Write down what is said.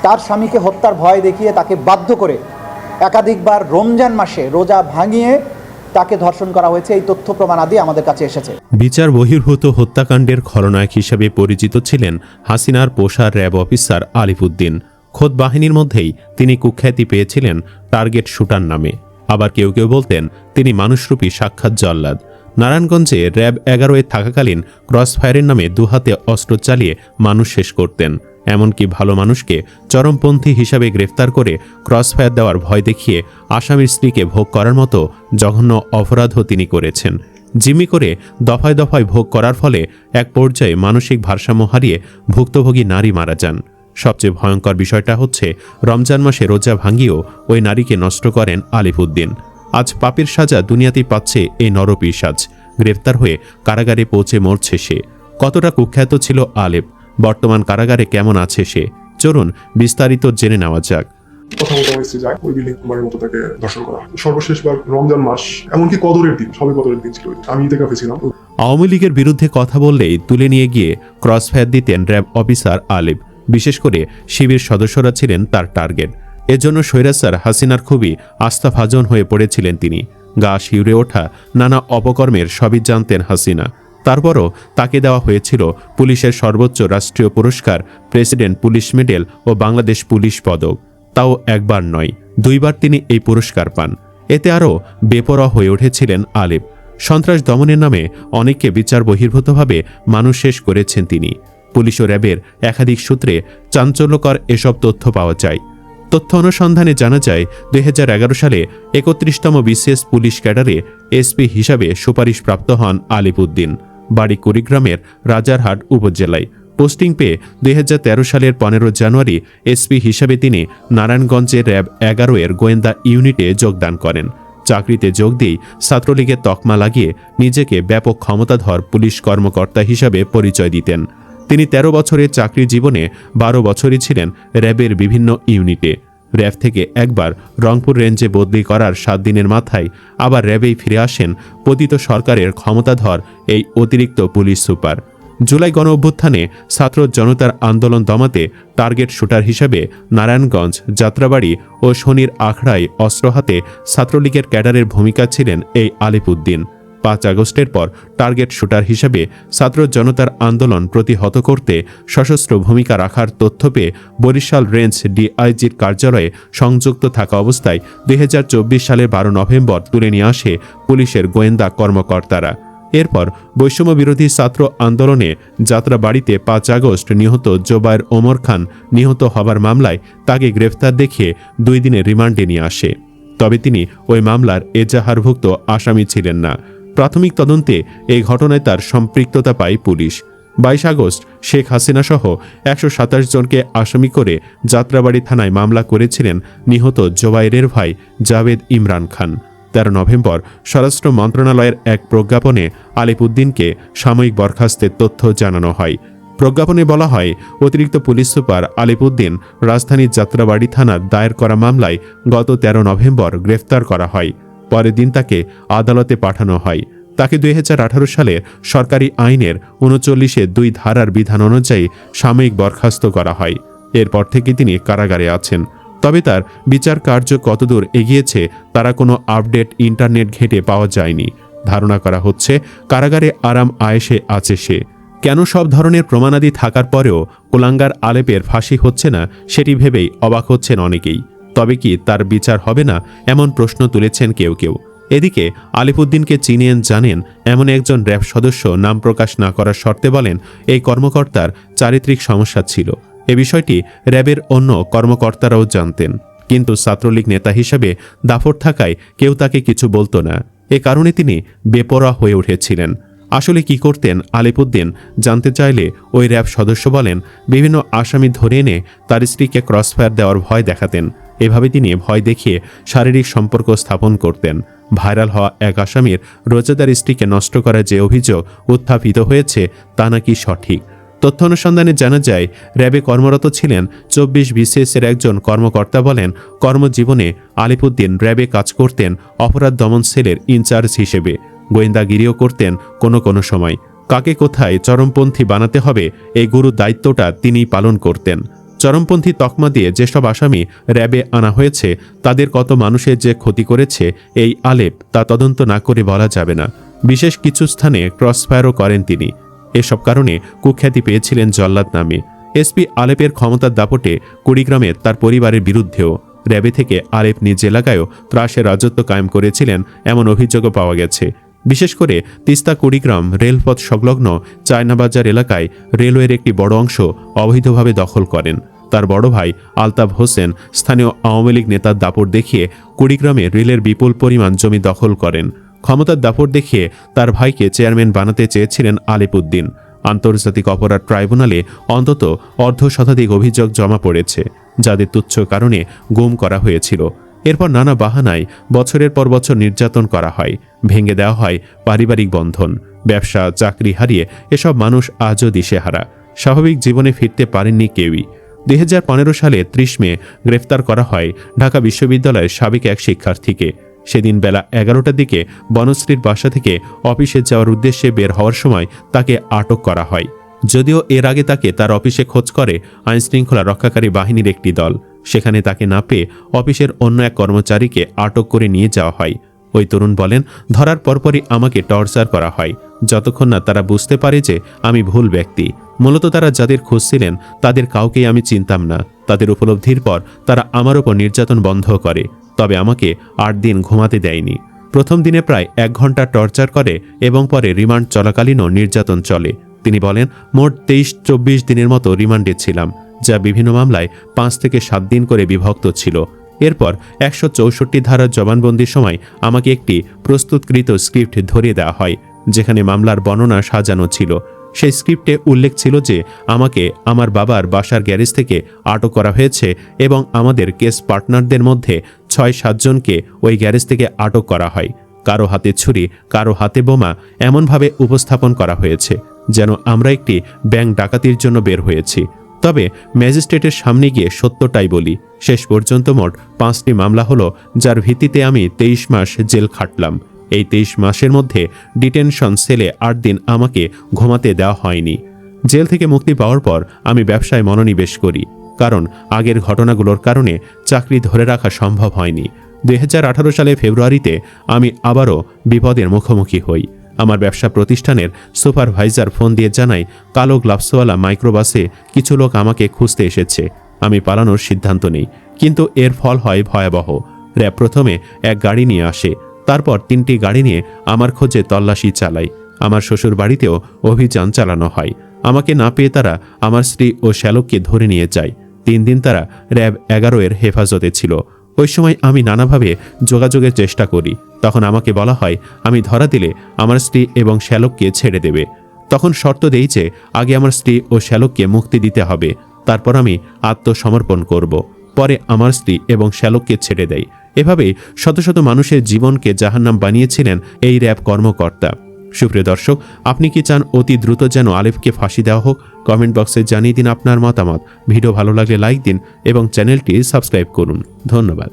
তার স্বামীকে হত্যার ভয় দেখিয়ে তাকে বাধ্য করে একাধিকবার রমজান মাসে রোজা ভাঙিয়ে তাকে ধর্ষণ করা হয়েছে। এই তথ্য প্রমাণাদি আমাদের কাছে এসেছে। বিচার বহির্ভূত হত্যাকাণ্ডের খলনায়ক হিসেবে পরিচিত ছিলেন হাসিনার পোষা র্যাব অফিসার আলিফউদ্দিন। খোদ বাহিনীর মধ্যেই তিনি কুখ্যাতি পেয়েছিলেন টার্গেট শুটার নামে। আবার কেউ কেউ বলতেন তিনি মানুষরূপী সাক্ষাৎ জল্লাদ। নারায়ণগঞ্জে র্যাব 11-এ থাকাকালীন ক্রসফায়ারের নামে দুহাতে অস্ত্র চালিয়ে মানুষ শেষ করতেন। এমনকি ভালো মানুষকে চরমপন্থী হিসাবে গ্রেফতার করে ক্রসফায়ার দেওয়ার ভয় দেখিয়ে আসামির স্ত্রীকে ভোগ করার মতো জঘন্য অপরাধও তিনি করেছেন। জিম্মি করে দফায় দফায় ভোগ করার ফলে এক পর্যায়ে মানসিক ভারসাম্য হারিয়ে ভুক্তভোগী নারী মারা যান। সবচেয়ে ভয়ঙ্কর বিষয়টা হচ্ছে রমজান মাসে রোজা ভাঙিয়েও ওই নারীকে নষ্ট করেন আলিফউদ্দিন। আজ পাপের সাজা দুনিয়াতেই পাচ্ছে এই নরপিশাচ। গ্রেফতার হয়ে কারাগারে পৌঁছে মরছে সে। কতটা কুখ্যাত ছিল আলেপ, বর্তমান কারাগারে কেমন আছে সে, চলুন বিস্তারিত জেনে নেওয়া যাক। প্রথমত এসে যায় ওই বিল্ডিং বাড়ির মতো তাকে দর্শন করা। সর্বশেষবার রমজান মাস, এমনকি কদরের দিন, সবে কদরের দিন ছিল, আমি ইতিকাফে ছিলাম। আওয়ামী লীগের বিরুদ্ধে কথা বললেই তুলে নিয়ে গিয়ে ক্রসফায়ার দিতেন র্যাব অফিসার আলেপ। বিশেষ করে শিবির সদস্যরা ছিলেন তার টার্গেট। এজন্য স্বৈরাচার হাসিনার খুবই আস্থাভাজন হয়ে পড়েছিলেন তিনি। গা শিউরে ওঠা নানা অপকর্মের সবই জানতেন হাসিনা। তারপরও তাকে দেওয়া হয়েছিল পুলিশের সর্বোচ্চ রাষ্ট্রীয় পুরস্কার প্রেসিডেন্ট পুলিশ মেডেল ও বাংলাদেশ পুলিশ পদক। তাও একবার নয়, 2বার তিনি এই পুরস্কার পান। এতে আরও বেপরোয়া হয়ে উঠেছিলেন আলেপ। সন্ত্রাস দমনের নামে অনেককে বিচার বহির্ভূতভাবে মানুষ শেষ করেছেন তিনি। পুলিশ ও র্যাবের একাধিক সূত্রে চাঞ্চল্যকর এসব তথ্য পাওয়া যায়। তথ্য অনুসন্ধানে জানা যায় 2011 সালে 31তম বিসিএস পুলিশ ক্যাডারে এসপি হিসাবে সুপারিশপ্রাপ্ত হন আলিফউদ্দিন। বাড়ি কুড়িগ্রামের রাজারহাট উপজেলায়। পোস্টিং পেয়ে 2013 সালের 15 জানুয়ারি এসপি হিসাবে তিনি নারায়ণগঞ্জের র্যাব 11-এর গোয়েন্দা ইউনিটে যোগদান করেন। চাকরিতে যোগ দিয়েই ছাত্রলীগের তকমা লাগিয়ে নিজেকে ব্যাপক ক্ষমতাধর পুলিশ কর্মকর্তা হিসাবে পরিচয় দিতেন। তিনি 13 বছরের চাকরি জীবনে 12 বছরই ছিলেন র্যাবের বিভিন্ন ইউনিটে। র্যাব থেকে একবার রংপুর রেঞ্জে বদলি করার 7 দিনের মাথায় আবার র্যাবেই ফিরে আসেন পতিত সরকারের ক্ষমতাধর এই অতিরিক্ত পুলিশ সুপার। জুলাই গণ অভ্যুত্থানে ছাত্র জনতার আন্দোলন দমাতে টার্গেট শুটার হিসাবে নারায়ণগঞ্জ, যাত্রাবাড়ি ও শনির আখড়ায় অস্ত্র হাতে ছাত্রলীগের ক্যাডারের ভূমিকা ছিলেন এই আলিফউদ্দিন। 5 আগস্টের পর টার্গেট শুটার হিসাবে ছাত্র জনতার আন্দোলন প্রতিহত করতে সশস্ত্র ভূমিকা রাখার তথ্য পেয়ে বরিশাল রেঞ্জ ডিআইজির কার্যালয়ে সংযুক্ত থাকা অবস্থায় 2024 সালের 12 নভেম্বর তুলে নিয়ে আসে পুলিশের গোয়েন্দা কর্মকর্তারা। এরপর বৈষম্য বিরোধী ছাত্র আন্দোলনে যাত্রাবাড়িতে 5 আগস্ট নিহত জোবায়ের ওমর খান নিহত হবার মামলায় তাকে গ্রেফতার দেখিয়ে 2 দিনের রিমান্ডে নিয়ে আসে। তবে তিনি ওই মামলার এজাহারভুক্ত আসামি ছিলেন না। প্রাথমিক তদন্তে এই ঘটনায় তার সম্পৃক্ততা পায় পুলিশ। 22 আগস্ট শেখ হাসিনা সহ 127 জনকে আসামি করে যাত্রাবাড়ি থানায় মামলা করেছিলেন নিহত জোবায়েরের ভাই জাভেদ ইমরান খান। 13 নভেম্বর স্বরাষ্ট্র মন্ত্রণালয়ের এক প্রজ্ঞাপনে আলিফউদ্দিনকে সাময়িক বরখাস্তের তথ্য জানানো হয়। প্রজ্ঞাপনে বলা হয়, অতিরিক্ত পুলিশ সুপার আলিফউদ্দিন রাজধানীর যাত্রাবাড়ি থানার দায়ের করা মামলায় গত 13 নভেম্বর গ্রেফতার করা হয়। পরের দিন তাকে আদালতে পাঠানো হয়। তাকে 2018 সালের সরকারি আইনের 39-এ 2 ধারার বিধান অনুযায়ী সাময়িক বরখাস্ত করা হয়। এরপর থেকে তিনি কারাগারে আছেন। তবে তার বিচার কার্য কতদূর এগিয়েছে তারা কোনো আপডেট ইন্টারনেট ঘেঁটে পাওয়া যায়নি। ধারণা করা হচ্ছে কারাগারে আরাম আয়েশে আছে সে। কেন সব ধরনের প্রমাণাদি থাকার পরেও কুলাঙ্গার আলেপের ফাঁসি হচ্ছে না সেটি ভেবেই অবাক হচ্ছেন অনেকেই। তবে কি তার বিচার হবে না, এমন প্রশ্ন তুলেছেন কেউ কেউ। এদিকে আলিফউদ্দিনকে চিনেন জানেন এমন একজন র্যাব সদস্য নাম প্রকাশ না করার শর্তে বলেন, এই কর্মকর্তার চারিত্রিক সমস্যা ছিল। এ বিষয়টি র্যাবের অন্য কর্মকর্তারাও জানতেন, কিন্তু ছাত্রলীগ নেতা হিসেবে দাফট থাকায় কেউ তাকে কিছু বলতো না। এ কারণে তিনি বেপরোয়া হয়ে উঠেছিলেন। আসলে কি করতেন আলিফউদ্দিন জানতে চাইলে ওই র্যাব সদস্য বলেন, বিভিন্ন আসামি ধরে এনে তার স্ত্রীকে ক্রসফায়ার দেওয়ার ভয় দেখাতেন। এভাবে তিনি ভয় দেখিয়ে শারীরিক সম্পর্ক স্থাপন করতেন। ভাইরাল হওয়া এক আসামির রোজাদার স্ত্রীকে নষ্ট করার যে অভিযোগ উত্থাপিত হয়েছে তা নাকি সঠিক। তথ্য অনুসন্ধানে জানা যায়, র্যাবে কর্মরত ছিলেন 24 বিসিএসের একজন কর্মকর্তা বলেন, কর্মজীবনে আলিফউদ্দিন র্যাবে কাজ করতেন অপরাধ দমন সেলের ইনচার্জ হিসেবে। গোয়েন্দাগিরিও করতেন কোনো সময়। কাকে কোথায় চরমপন্থী বানাতে হবে এই গুরু দায়িত্বটা তিনিই পালন করতেন। চরমপন্থী তকমা দিয়ে যেসব আসামি র্যাবে আনা হয়েছে তাদের কত মানুষের যে ক্ষতি করেছে এই আলেপ তা তদন্ত না করে বলা যাবে না। বিশেষ কিছু স্থানে ক্রসফায়ারও করেন তিনি। এসব কারণে কুখ্যাতি পেয়েছিলেন জল্লাদ নামে। এসপি আলেপের ক্ষমতার দাপটে কুড়িগ্রামের তার পরিবারের বিরুদ্ধেও র্যাবে থেকে আলেপ নিজ এলাকায়ও ত্রাসের রাজত্ব কায়েম করেছিলেন এমন অভিযোগও পাওয়া গেছে। বিশেষ করে তিস্তা কুড়িগ্রাম রেলপথ সংলগ্ন চায়নাবাজার এলাকায় রেলওয়ের একটি বড় অংশ অবৈধভাবে দখল করেন। তার বড় ভাই আলতাফ হোসেন স্থানীয় আওয়ামী লীগ নেতার দাপট দেখিয়ে কুড়িগ্রামে রেলের বিপুল পরিমাণ জমি দখল করেন। ক্ষমতার দাপট দেখিয়ে তার ভাইকে চেয়ারম্যান বানাতে চেয়েছিলেন আলেপ উদ্দিন। আন্তর্জাতিক অপরাধ ট্রাইব্যুনালে অন্তত অর্ধশতাধিক অভিযোগ জমা পড়েছে, যাদের তুচ্ছ কারণে গুম করা হয়েছিল। এরপর নানা বাহানায় বছরের পর বছর নির্যাতন করা হয়, ভেঙে দেওয়া হয় পারিবারিক বন্ধন। ব্যবসা চাকরি হারিয়ে এসব মানুষ আজও দিশেহারা, স্বাভাবিক জীবনে ফিরতে পারেননি কেউই। 2015 সালে 30 মে গ্রেফতার করা হয় ঢাকা বিশ্ববিদ্যালয়ের সাবেক এক শিক্ষার্থীকে। সেদিন বেলা 11টার দিকে বনশ্রীর বাসা থেকে অফিসে যাওয়ার উদ্দেশ্যে বের হওয়ার সময় তাকে আটক করা হয়। যদিও এর আগে তাকে তার অফিসে খোঁজ করে আইনশৃঙ্খলা রক্ষাকারী বাহিনীর একটি দল। সেখানে তাকে না পেয়ে অফিসের অন্য এক কর্মচারীকে আটক করে নিয়ে যাওয়া হয়। ওই তরুণ বলেন, ধরার পরপরই আমাকে টর্চার করা হয়, যতক্ষণ না তারা বুঝতে পারে যে আমি ভুল ব্যক্তি। মূলত তারা যাদের খুঁজছিলেন তাদের কাউকেই আমি চিনতাম না। তাদের উপলব্ধির পর তারা আমার ওপর নির্যাতন বন্ধ করে, তবে আমাকে 8 দিন ঘুমাতে দেয়নি। প্রথম দিনে প্রায় 1 ঘন্টা টর্চার করে এবং পরে রিমান্ড চলাকালীনও নির্যাতন চলে। তিনি বলেন, মোট 23-24 দিনের মতো রিমান্ডে ছিলাম, যা বিভিন্ন মামলায় 5 থেকে 7 দিন করে বিভক্ত ছিল। এরপর 164 ধারার জবানবন্দির সময় আমাকে একটি প্রস্তুতকৃত স্ক্রিপ্ট ধরিয়ে দেওয়া হয়, যেখানে মামলার বর্ণনা সাজানো ছিল। সেই স্ক্রিপ্টে উল্লেখ ছিল যে আমাকে আমার বাবার বাসার গ্যারেজ থেকে আটক করা হয়েছে এবং আমাদের কেস পার্টনারদের মধ্যে 6-7 জনকে ওই গ্যারেজ থেকে আটক করা হয়। কারো হাতে ছুরি, কারো হাতে বোমা এমনভাবে উপস্থাপন করা হয়েছে যেন আমরা একটি ব্যাংক ডাকাতির জন্য বের হয়েছি। তবে ম্যাজিস্ট্রেটের সামনে গিয়ে সত্যটাই বলি, শেষ পর্যন্ত মোট 5টি মামলা হলো, যার ভিত্তিতে আমি 23 মাস জেল খাটলাম। এই 23 মাসের মধ্যে ডিটেনশন সেলে 8 দিন আমাকে ঘুমাতে দেওয়া হয়নি। জেল থেকে মুক্তি পাওয়ার পর আমি ব্যবসায় মনোনিবেশ করি, কারণ আগের ঘটনাগুলোর কারণে চাকরি ধরে রাখা সম্ভব হয়নি। 2018 সালে ফেব্রুয়ারিতে আমি আবারও বিপদের মুখোমুখি হই। আমার ব্যবসা প্রতিষ্ঠানের সুপারভাইজার ফোন দিয়ে জানায়, কালো গ্লাভসওয়ালা মাইক্রোবাসে কিছু লোক আমাকে খুঁজতে এসেছে। আমি পালানোর সিদ্ধান্ত নেই, কিন্তু এর ফল হয় ভয়াবহ। র্যাব প্রথমে এক গাড়ি নিয়ে আসে, তারপর 3টি গাড়ি নিয়ে আমার খোঁজে তল্লাশি চালায়। আমার শ্বশুর বাড়িতেও অভিযান চালানো হয়। আমাকে না পেয়ে তারা আমার স্ত্রী ও শ্যালককে ধরে নিয়ে যায়। 3 দিন তারা র্যাব 11 এর হেফাজতে ছিল। ওই সময় আমি নানাভাবে যোগাযোগের চেষ্টা করি। তখন আমাকে বলা হয় আমি ধরা দিলে আমার স্ত্রী এবং শ্যালককে ছেড়ে দেবে। তখন শর্ত দেই যে আগে আমার স্ত্রী ও শ্যালককে মুক্তি দিতে হবে, তারপর আমি আত্মসমর্পণ করব। পরে আমার স্ত্রী এবং শ্যালককে ছেড়ে দেয়। এভাবেই শত শত মানুষের জীবনকে জাহান্নাম বানিয়েছিলেন এই র্যাব কর্মকর্তা। সুপ্রিয় দর্শক, আপনি কি চান অতি দ্রুত যেন আলেফকে ফাঁসি দেওয়া হোক? কমেন্ট বক্সে জানিয়ে দিন আপনার মতামত। ভিডিও ভালো লাগলে লাইক দিন এবং চ্যানেলটি সাবস্ক্রাইব করুন। ধন্যবাদ।